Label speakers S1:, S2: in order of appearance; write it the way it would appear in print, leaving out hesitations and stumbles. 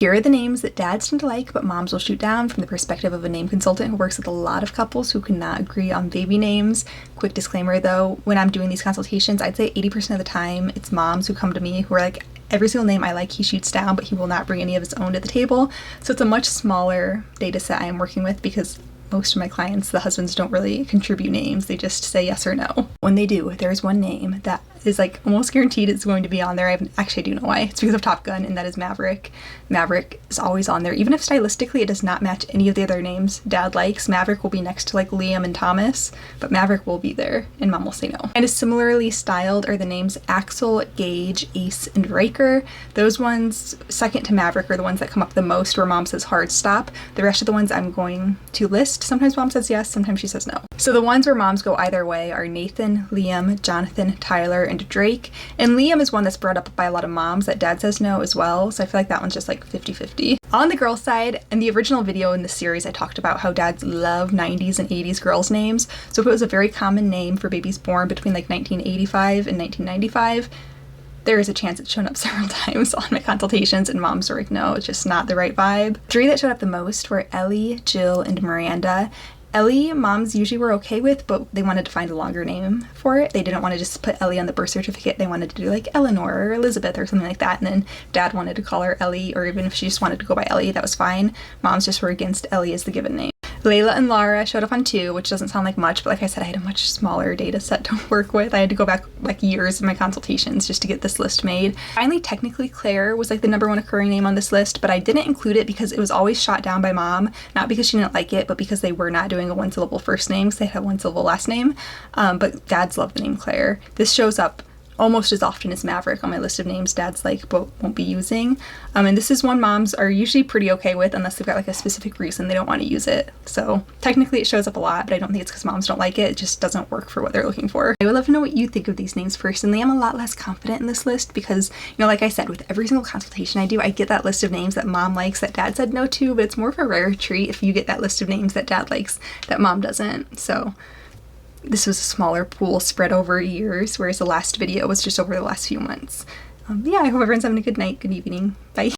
S1: Here are the names that dads tend to like, but moms will shoot down from the perspective of a name consultant who works with a lot of couples who cannot agree on baby names. Quick disclaimer though, when I'm doing these consultations, I'd say 80% of the time it's moms who come to me who are like, every single name I like he shoots down, but he will not bring any of his own to the table. So it's a much smaller data set I am working with because most of my clients, the husbands don't really contribute names. They just say yes or no. When they do, there's one name that is like almost guaranteed it's going to be on there. I do know why. It's because of Top Gun, and that is Maverick. Maverick is always on there. Even if stylistically it does not match any of the other names dad likes, Maverick will be next to like Liam and Thomas, but Maverick will be there and mom will say no. And as similarly styled are the names Axel, Gage, Ace, and Riker. Those ones second to Maverick are the ones that come up the most where mom says hard stop. The rest of the ones I'm going to list, sometimes mom says yes, sometimes she says no. So the ones where moms go either way are Nathan, Liam, Jonathan, Tyler, and Drake. And Liam is one that's brought up by a lot of moms that dad says no as well, so I feel like that one's just like 50-50. On the girl side, in the original video in the series I talked about how dads love 90s and 80s girls' names, so if it was a very common name for babies born between like 1985 and 1995, there is a chance it's shown up several times on my consultations and moms were like, no, it's just not the right vibe. 3 that showed up the most were Ellie, Jill, and Miranda. Ellie, moms usually were okay with, but they wanted to find a longer name for it. They didn't want to just put Ellie on the birth certificate. They wanted to do like Eleanor or Elizabeth or something like that. And then dad wanted to call her Ellie, or even if she just wanted to go by Ellie, that was fine. Moms just were against Ellie as the given name. Layla and Lara showed up on 2, which doesn't sound like much, but like I said, I had a much smaller data set to work with. I had to go back like years in my consultations just to get this list made. Finally, technically Claire was like the #1 occurring name on this list, but I didn't include it because it was always shot down by mom, not because she didn't like it, but because they were not doing a 1-syllable first name, because they had a 1-syllable last name. But dads love the name Claire. This shows up almost as often as Maverick on my list of names dads like but won't be using. And this is one moms are usually pretty okay with unless they've got like a specific reason they don't want to use it. So technically it shows up a lot, but I don't think it's because moms don't like it. It just doesn't work for what they're looking for. I would love to know what you think of these names personally. I'm a lot less confident in this list because, you know, like I said, with every single consultation I do, I get that list of names that mom likes that dad said no to, but it's more of a rare treat if you get that list of names that dad likes that mom doesn't. So this was a smaller pool spread over years, whereas the last video was just over the last few months. Yeah, I hope everyone's having a good night, good evening. Bye.